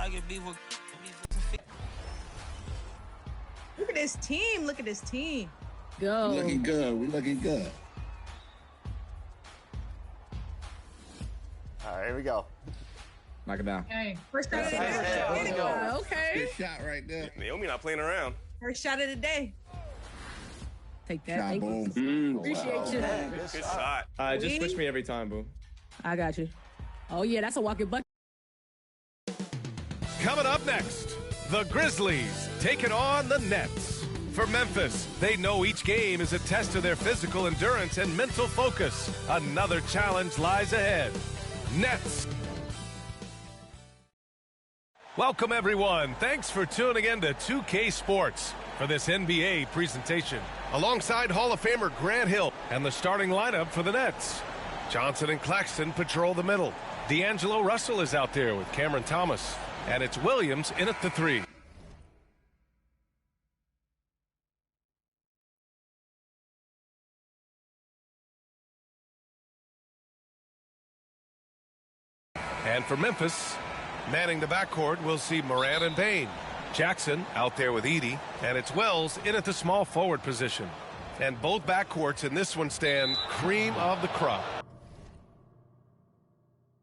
Look at this team. Look at this team. Go. We're looking good. We're looking good. All right, here we go. Knock it down. Okay. First shot of the Nice. day. Let's go. Okay. Good shot right there. Naomi not playing around. First shot of the day. Take that. Shot, Thank you. boom. Appreciate you. Good shot. Just switch me every time, Boom. I got you. Oh, yeah, that's a walking bucket. Coming up next, the Grizzlies taking on the Nets. For Memphis, they know each game is a test of their physical endurance and mental focus. Another challenge lies ahead. Nets. Welcome, everyone. Thanks for tuning in to 2K Sports for this NBA presentation. Alongside Hall of Famer Grant Hill and the starting lineup for the Nets. Johnson and Claxton patrol the middle. D'Angelo Russell is out there with Cameron Thomas. And it's Williams in at the 3. And for Memphis, manning the backcourt, we'll see Morant and Bane. Jackson out there with Edey, and it's Wells in at the small forward position. And both backcourts in this one stand cream of the crop.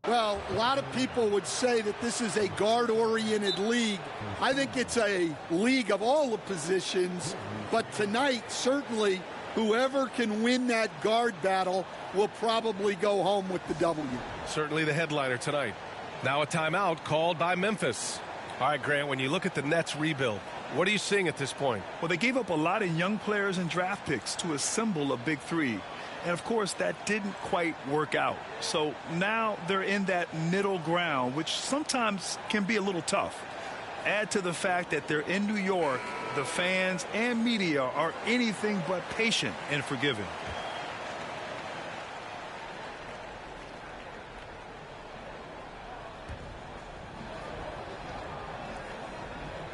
Well, a lot of people would say that this is a guard-oriented league. I think it's a league of all the positions, but tonight, certainly, whoever can win that guard battle will probably go home with the W. Certainly the headliner tonight. Now a timeout called by Memphis. All right, Grant, when you look at the Nets rebuild, what are you seeing at this point? Well, they gave up a lot of young players and draft picks to assemble a big three. And, of course, that didn't quite work out. So now they're in that middle ground, which sometimes can be a little tough. Add to the fact that they're in New York, the fans and media are anything but patient and forgiving.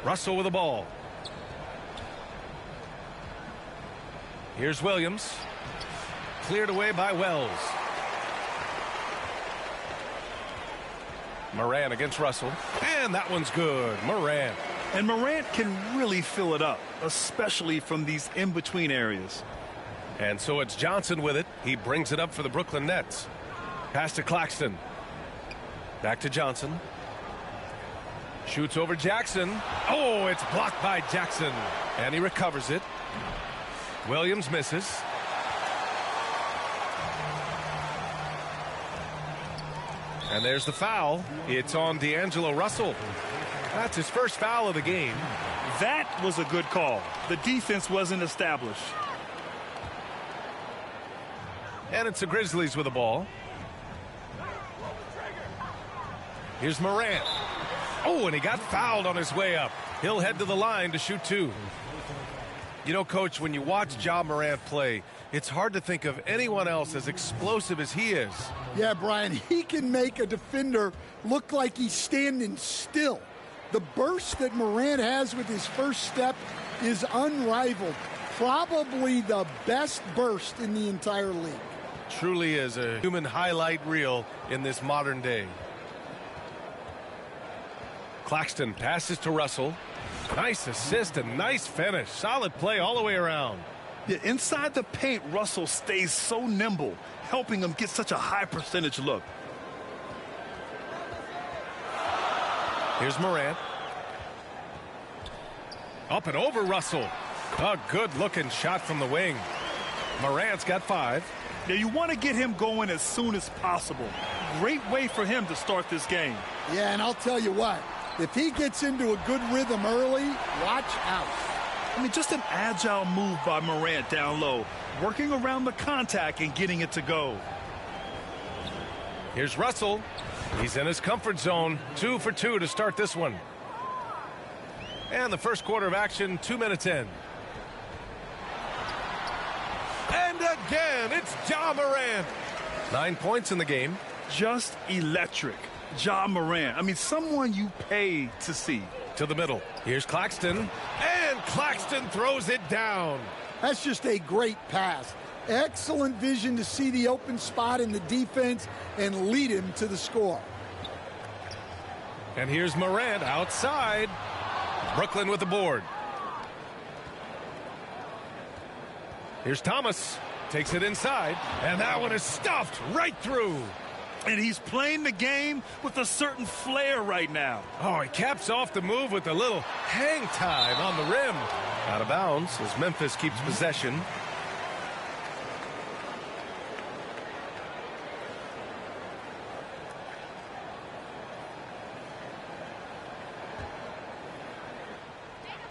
Russell with the ball. Here's Williams. Cleared away by Wells. Morant against Russell. And that one's good. Morant. And Morant can really fill it up, especially from these in-between areas. And so it's Johnson with it. He brings it up for the Brooklyn Nets. Pass to Claxton. Back to Johnson. Shoots over Jackson. Oh, it's blocked by Jackson. And he recovers it. Williams misses. And there's the foul. It's on D'Angelo Russell. That's his first foul of the game. That was a good call. The defense wasn't established. And it's the Grizzlies with the ball. Here's Morant. Oh, and he got fouled on his way up. He'll head to the line to shoot 2. You know, Coach, when you watch Ja Morant play, it's hard to think of anyone else as explosive as he is. Yeah, Brian, he can make a defender look like he's standing still. The burst that Morant has with his first step is unrivaled. Probably the best burst in the entire league. Truly is a human highlight reel in this modern day. Claxton passes to Russell. Nice assist and nice finish. Solid play all the way around. Yeah, inside the paint, Russell stays so nimble, helping him get such a high percentage look. Here's Morant. Up and over Russell. A good-looking shot from the wing. Morant's got 5. Yeah, you want to get him going as soon as possible. Great way for him to start this game. Yeah, and I'll tell you what, if he gets into a good rhythm early, watch out. I mean, just an agile move by Morant down low, working around the contact and getting it to go. Here's Russell. He's in his comfort zone. 2 for 2 to start this one. And the first quarter of action, 2 minutes in. And again, it's Ja Morant. 9 points in the game. Just electric. Ja Morant. I mean, someone you pay to see. To the middle. Here's Claxton. And Claxton throws it down. That's just a great pass. Excellent vision to see the open spot in the defense and lead him to the score. And here's Morant outside. Brooklyn with the board. Here's Thomas. Takes it inside. And that one is stuffed right through. And he's playing the game with a certain flair right now. Oh, he caps off the move with a little hang time on the rim. Out of bounds as Memphis keeps possession.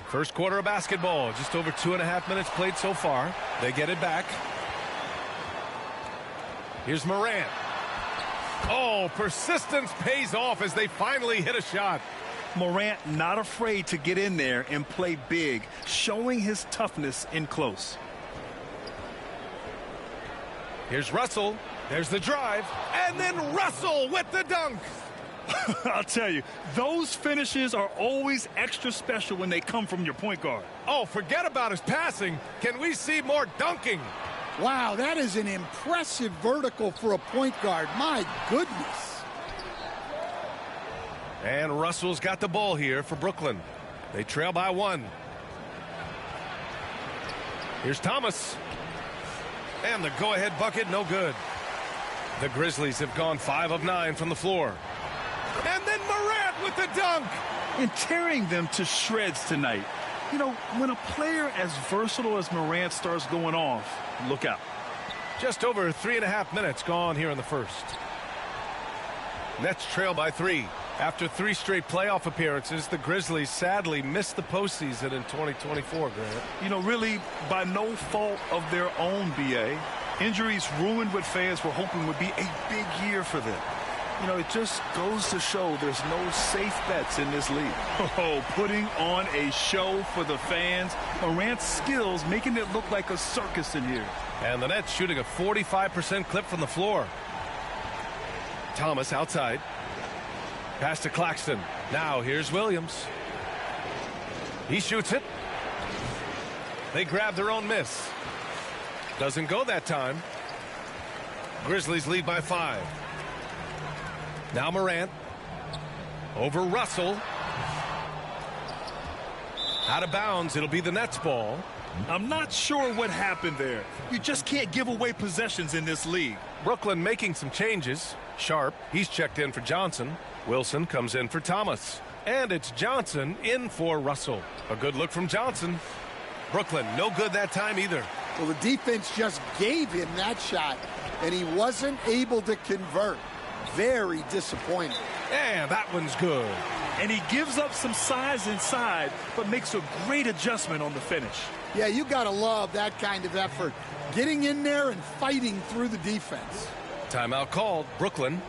First quarter of basketball, just over 2.5 minutes played so far. They get it back. Here's Morant. Oh, persistence pays off as they finally hit a shot. Morant not afraid to get in there and play big, showing his toughness in close. Here's Russell. There's the drive. And then Russell with the dunk. I'll tell you, those finishes are always extra special when they come from your point guard. Oh, forget about his passing. Can we see more dunking? Wow, that is an impressive vertical for a point guard. My goodness. And Russell's got the ball here for Brooklyn. They trail by 1. Here's Thomas. And the go-ahead bucket, no good. The Grizzlies have gone 5 of 9 from the floor. And then Morant with the dunk. And tearing them to shreds tonight. You know, when a player as versatile as Morant starts going off, look out. Just over 3.5 minutes gone here in the first. Nets trail by 3. After 3 straight playoff appearances, the Grizzlies sadly missed the postseason in 2024, Grant. You know, really by no fault of their own, B.A. Injuries ruined what fans were hoping would be a big year for them. You know, it just goes to show there's no safe bets in this league. Oh, putting on a show for the fans. Morant's skills making it look like a circus in here. And the Nets shooting a 45% clip from the floor. Thomas outside. Pass to Claxton. Now here's Williams. He shoots it. They grab their own miss. Doesn't go that time. Grizzlies lead by 5. Now Morant. Over Russell. Out of bounds. It'll be the Nets ball. I'm not sure what happened there. You just can't give away possessions in this league. Brooklyn making some changes. Sharp, he's checked in for Johnson. Wilson comes in for Thomas. And it's Johnson in for Russell. A good look from Johnson. Brooklyn, no good that time either. Well, the defense just gave him that shot, and he wasn't able to convert. Very disappointing. And that one's good. And he gives up some size inside, but makes a great adjustment on the finish. Yeah, you got to love that kind of effort. Getting in there and fighting through the defense. Timeout called, Brooklyn.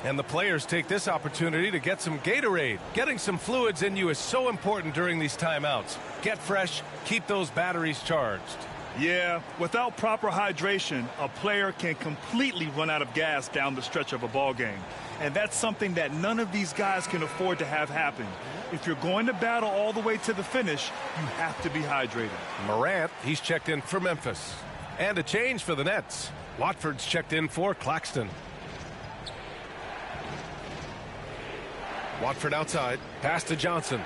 And the players take this opportunity to get some Gatorade. Getting some fluids in you is so important during these timeouts. Get fresh, keep those batteries charged. Yeah, without proper hydration, a player can completely run out of gas down the stretch of a ball game. And that's something that none of these guys can afford to have happen. If you're going to battle all the way to the finish, you have to be hydrated. Morant, he's checked in for Memphis. And a change for the Nets. Watford's checked in for Claxton. Watford outside. Pass to Johnson.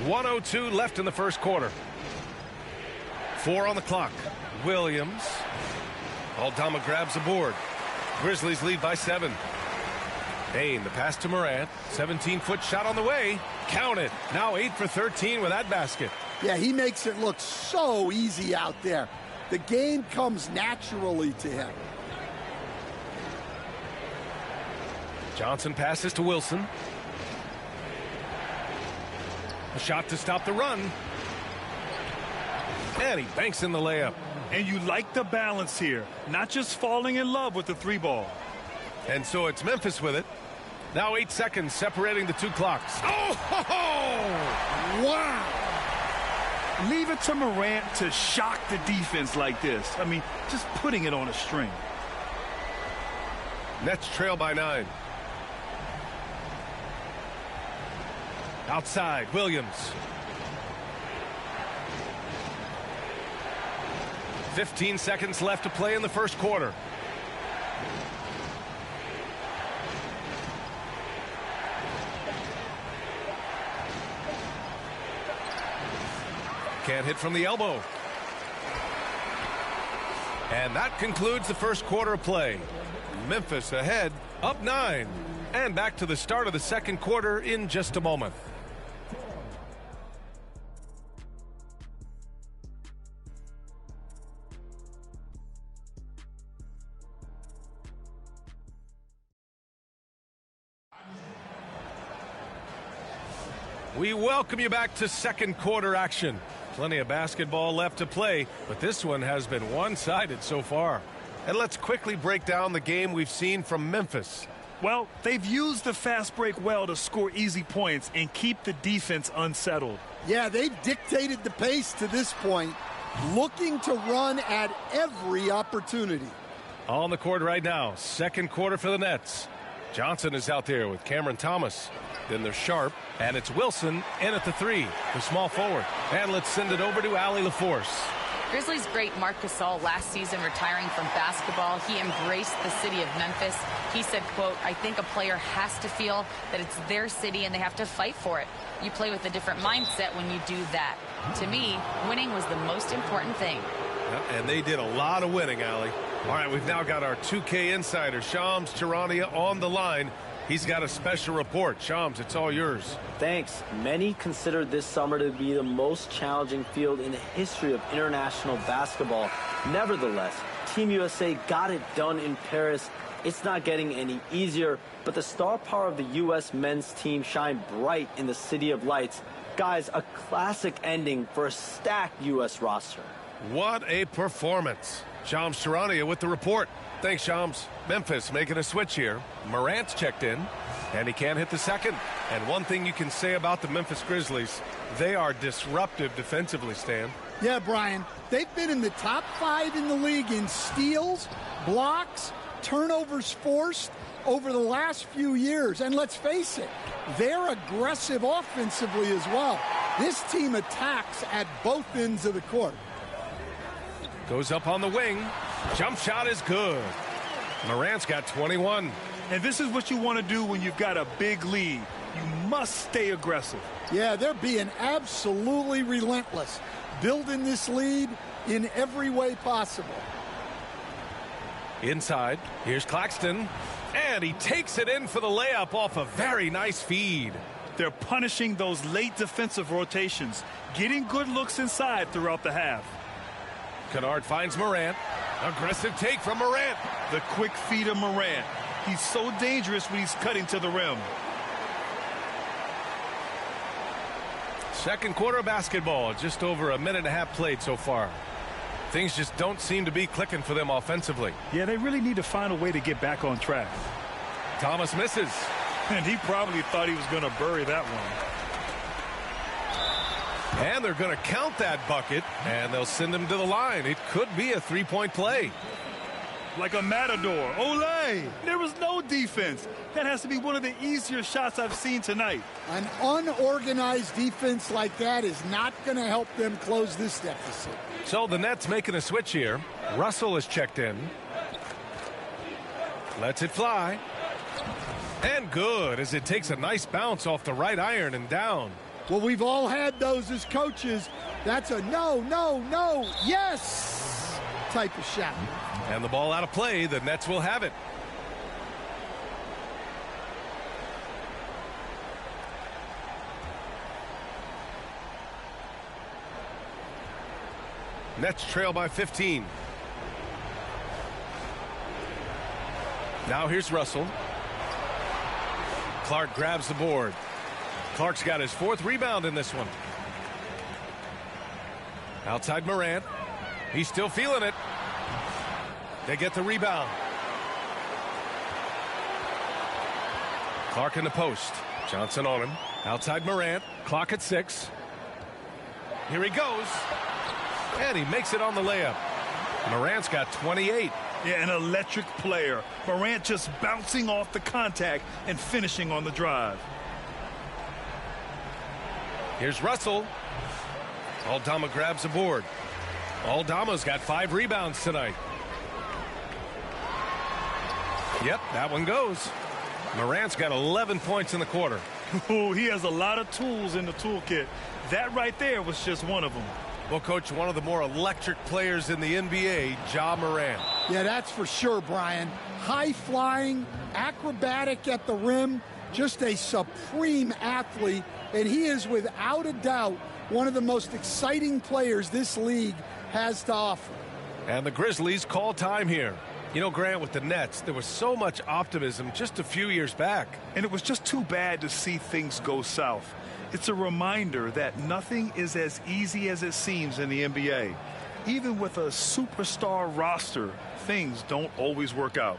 1:02 left in the first quarter. 4 on the clock. Williams. Aldama grabs the board. Grizzlies lead by 7. Payne, the pass to Morant. 17-foot shot on the way. Count it. Now 8 for 13 with that basket. Yeah, he makes it look so easy out there. The game comes naturally to him. Johnson passes to Wilson. A shot to stop the run. And he banks in the layup. And you like the balance here. Not just falling in love with the 3-ball. And so it's Memphis with it. Now 8 seconds separating the 2 clocks. Oh, ho, ho! Wow! Leave it to Morant to shock the defense like this. I mean, just putting it on a string. Nets trail by 9. Outside, Williams. 15 seconds left to play in the first quarter. Can't hit from the elbow. And that concludes the first quarter of play. Memphis ahead, up 9. And back to the start of the second quarter in just a moment. We welcome you back to second quarter action. Plenty of basketball left to play, but this one has been one-sided so far. And let's quickly break down the game we've seen from Memphis. Well, they've used the fast break well to score easy points and keep the defense unsettled. Yeah, they've dictated the pace to this point, looking to run at every opportunity. On the court right now, second quarter for the Nets. Johnson is out there with Cameron Thomas. Then there's Sharp, and it's Wilson in at the 3, the small forward. And let's send it over to Allie LaForce. Grizzlies great Marc Gasol last season retiring from basketball. He embraced the city of Memphis. He said, quote, "I think a player has to feel that it's their city and they have to fight for it. You play with a different mindset when you do that. To me, winning was the most important thing." And they did a lot of winning, Allie. All right, we've now got our 2K insider, Shams Charania, on the line. He's got a special report. Shams, it's all yours. Thanks. Many consider this summer to be the most challenging field in the history of international basketball. Nevertheless, Team USA got it done in Paris. It's not getting any easier, but the star power of the U.S. men's team shined bright in the City of Lights. Guys, a classic ending for a stacked U.S. roster. What a performance. Shams Charania with the report. Thanks, Shams. Memphis making a switch here. Morant's checked in, and he can't hit the second. And one thing you can say about the Memphis Grizzlies, they are disruptive defensively, Stan. Yeah, Brian, they've been in the top 5 in the league in steals, blocks, turnovers forced over the last few years. And let's face it, they're aggressive offensively as well. This team attacks at both ends of the court. Goes up on the wing. Jump shot is good. Morant's got 21. And this is what you want to do when you've got a big lead. You must stay aggressive. Yeah, they're being absolutely relentless, building this lead in every way possible. Inside, here's Claxton, and he takes it in for the layup off a very nice feed. They're punishing those late defensive rotations, getting good looks inside throughout the half. Kennard finds Morant. Aggressive take from Morant. The quick feed of Morant. He's so dangerous when he's cutting to the rim. Second quarter of basketball, just over a minute and a half played so far. Things just don't seem to be clicking for them offensively. Yeah, they really need to find a way to get back on track. Thomas misses. And he probably thought he was going to bury that one. And they're going to count that bucket, and they'll send him to the line. It could be a three-point play. Like a matador. Olay! There was no defense. That has to be one of the easier shots I've seen tonight. An unorganized defense like that is not going to help them close this deficit. So the Nets making a switch here. Russell is checked in. Lets it fly. And good, as it takes a nice bounce off the right iron and down. Well, we've all had those as coaches. That's a no, no, no, yes type of shot. And the ball out of play. The Nets will have it. Nets trail by 15. Now here's Russell. Clark grabs the board. Clark's got his 4th rebound in this one. Outside Morant. He's still feeling it. They get the rebound. Clark in the post. Johnson on him. Outside Morant. Clock at 6. Here he goes. And he makes it on the layup. Morant's got 28. Yeah, an electric player. Morant just bouncing off the contact and finishing on the drive. Here's Russell. Aldama grabs the board. Aldama's got 5 rebounds tonight. Yep, that one goes. Morant's got 11 points in the quarter. Oh, he has a lot of tools in the toolkit. That right there was just one of them. Well, Coach, one of the more electric players in the NBA, Ja Morant. Yeah, that's for sure, Brian. High-flying, acrobatic at the rim, just a supreme athlete, and he is without a doubt one of the most exciting players this league has to offer. And the Grizzlies call time here. You know, Grant, with the Nets, there was so much optimism just a few years back. And it was just too bad to see things go south. It's a reminder that nothing is as easy as it seems in the NBA. Even with a superstar roster, things don't always work out.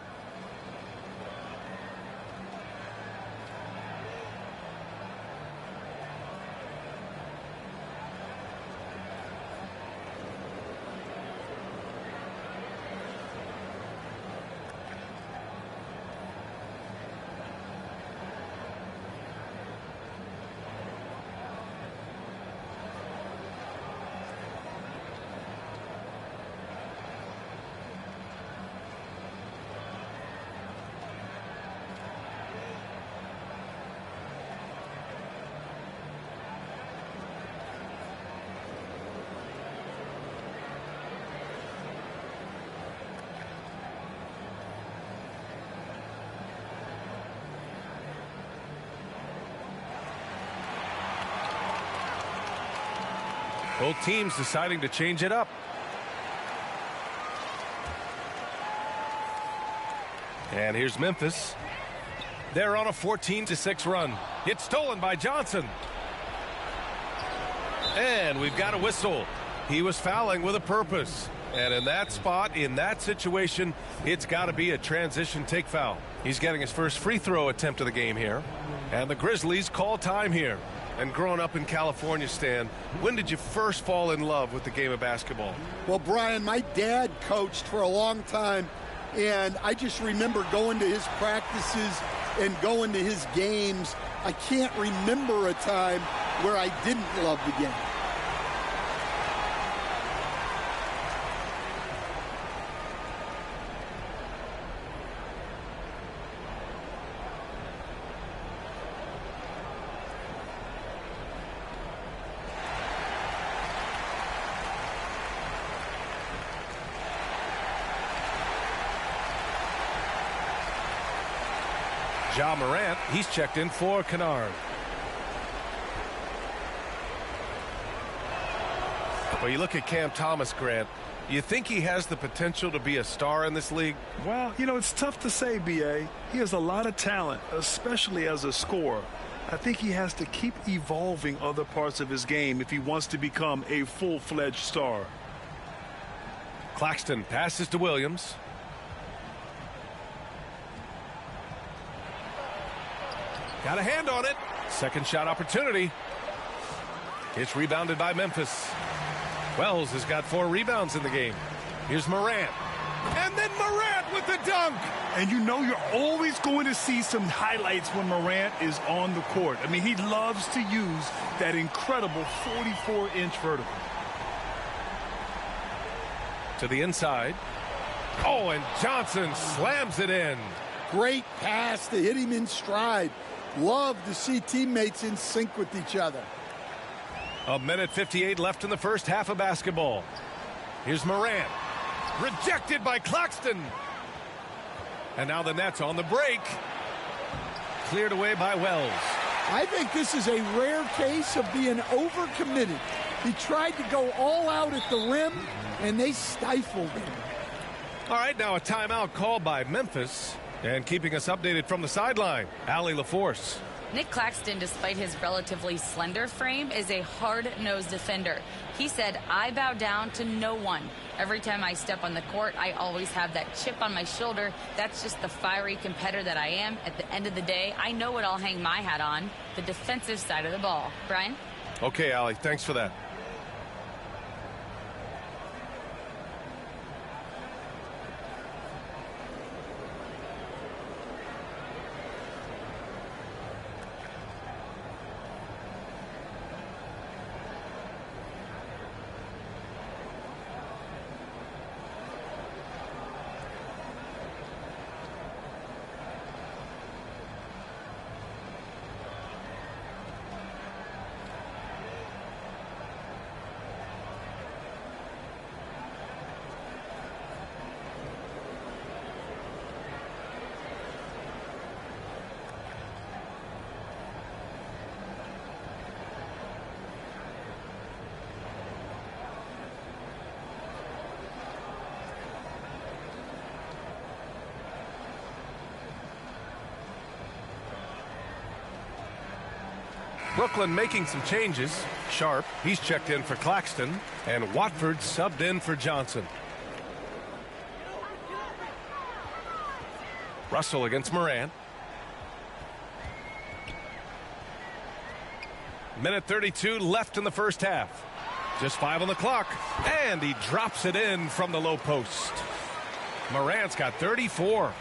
Both teams deciding to change it up. And here's Memphis. They're on a 14-6 run. It's stolen by Johnson. And we've got a whistle. He was fouling with a purpose. And in that spot, in that situation, it's got to be a transition take foul. He's getting his first free throw attempt of the game here. And the Grizzlies call time here. And growing up in California, Stan, when did you first fall in love with the game of basketball? Well, Brian, my dad coached for a long time, and I just remember going to his practices and going to his games. I can't remember a time where I didn't love the game. Ja Morant, he's checked in for Kennard. Well, you look at Cam Thomas, Grant. You think he has the potential to be a star in this league? Well, you know, it's tough to say, B.A. He has a lot of talent, especially as a scorer. I think he has to keep evolving other parts of his game if he wants to become a full-fledged star. Claxton passes to Williams. Got a hand on it. Second shot opportunity. It's rebounded by Memphis. Wells has got 4 rebounds in the game. Here's Morant. And then Morant with the dunk. And you know you're always going to see some highlights when Morant is on the court. I mean, he loves to use that incredible 44-inch vertical. To the inside. Oh, and Johnson slams it in. Great pass to hit him in stride. Love to see teammates in sync with each other. 1:58 left in the first half of basketball. Here's Morant. Rejected by Claxton. And now the Nets on the break. Cleared away by Wells. I think this is a rare case of being overcommitted. He tried to go all out at the rim, and they stifled him. All right, now a timeout called by Memphis. And keeping us updated from the sideline, Allie LaForce. Nick Claxton, despite his relatively slender frame, is a hard-nosed defender. He said, "I bow down to no one. Every time I step on the court, I always have that chip on my shoulder. That's just the fiery competitor that I am. At the end of the day, I know what I'll hang my hat on, the defensive side of the ball." Brian? Okay, Allie, thanks for that. Brooklyn making some changes. Sharp, he's checked in for Claxton, and Watford subbed in for Johnson. Russell against Morant. Minute 32 left in the first half. Just 5 on the clock, and he drops it in from the low post. Morant's got 34.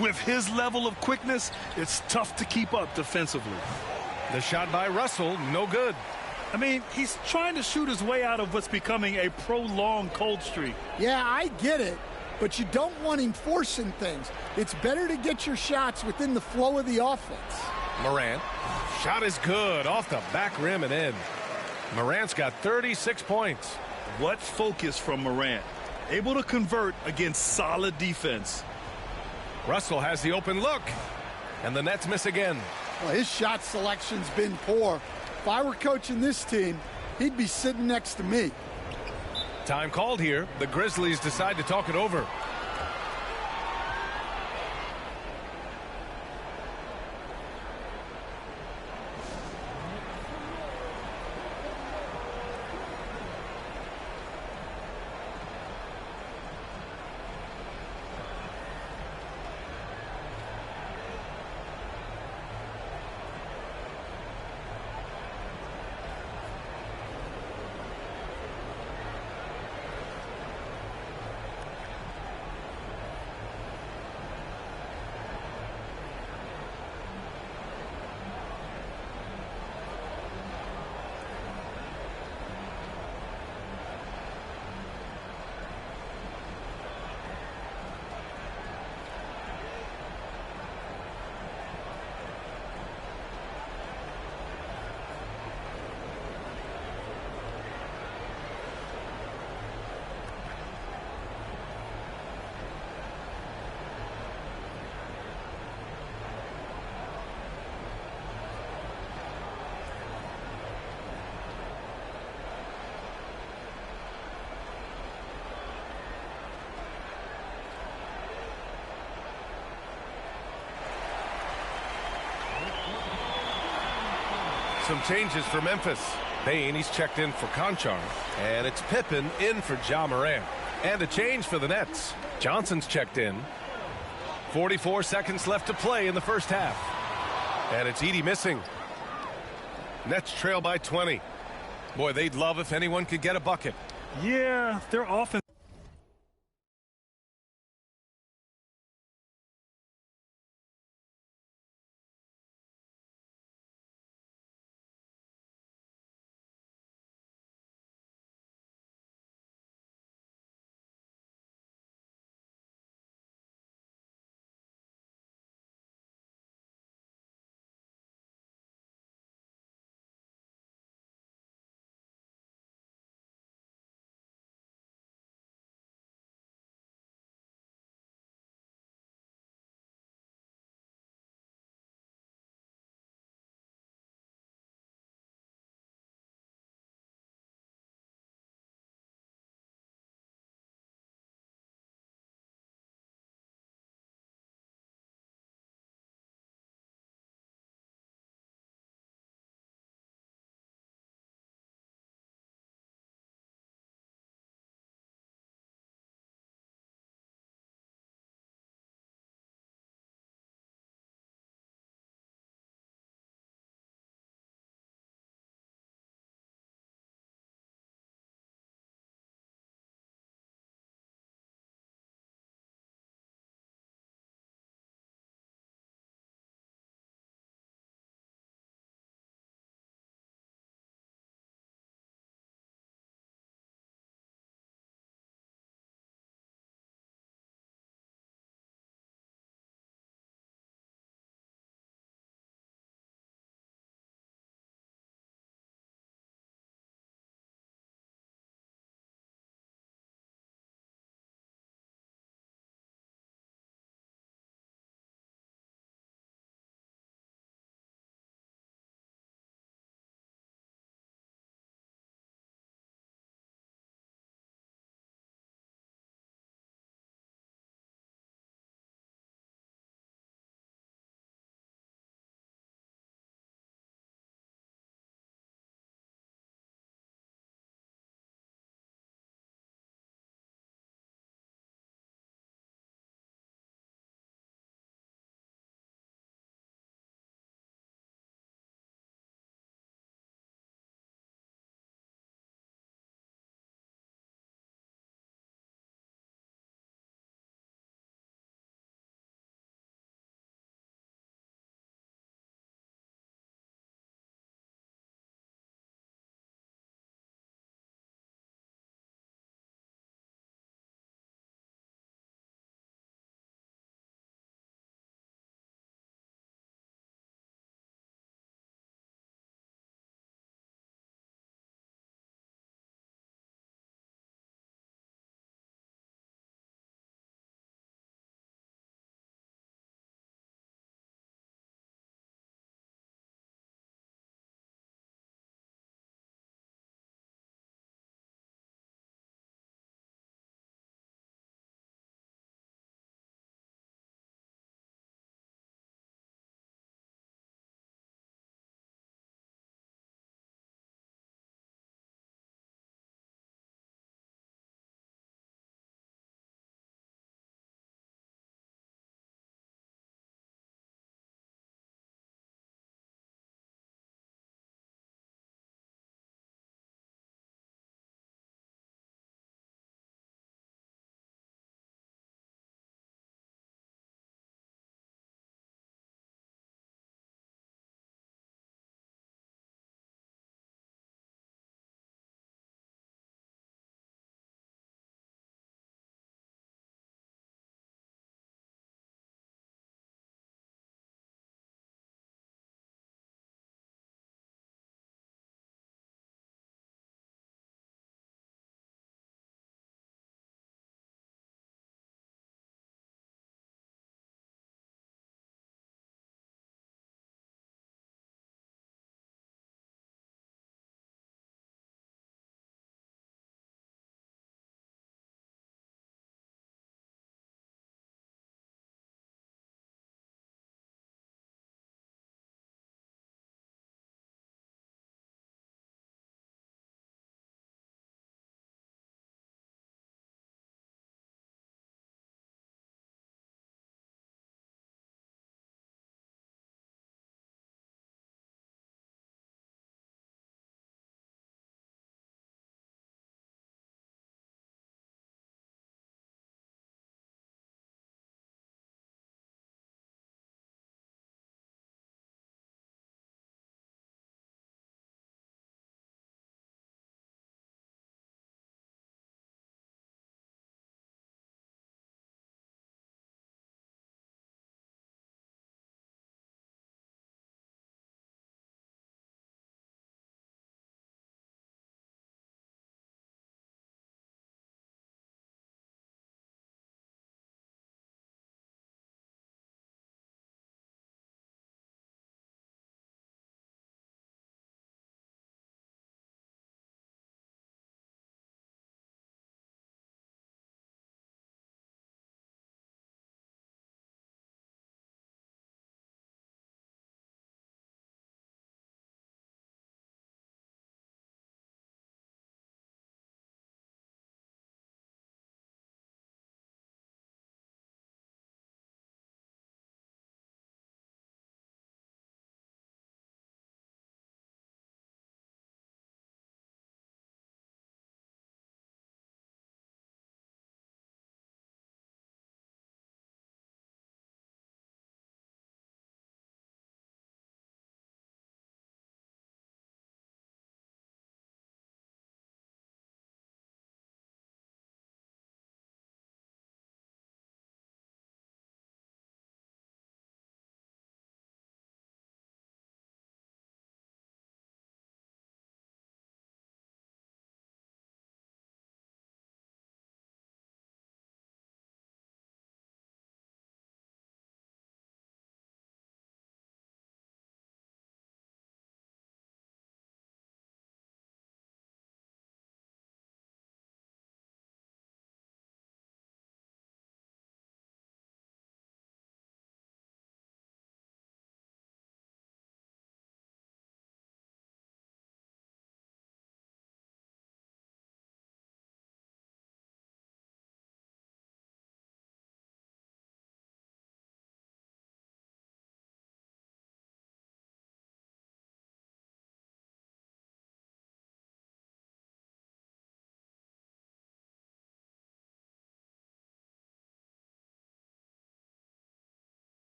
With his level of quickness, it's tough to keep up defensively. The shot by Russell, no good. I mean, he's trying to shoot his way out of what's becoming a prolonged cold streak. Yeah, I get it, but you don't want him forcing things. It's better to get your shots within the flow of the offense. Morant, shot is good, off the back rim and in. Morant's got 36 points. What focus from Morant. Able to convert against solid defense. Russell has the open look, and the Nets miss again. Well, his shot selection's been poor. If I were coaching this team, he'd be sitting next to me. Time called here. The Grizzlies decide to talk it over. Some changes for Memphis. Bane, he's checked in for Conchar. And it's Pippen in for Ja Morant. And a change for the Nets. Johnson's checked in. 44 seconds left to play in the first half. And it's Edey missing. Nets trail by 20. Boy, they'd love if anyone could get a bucket. Yeah, their offense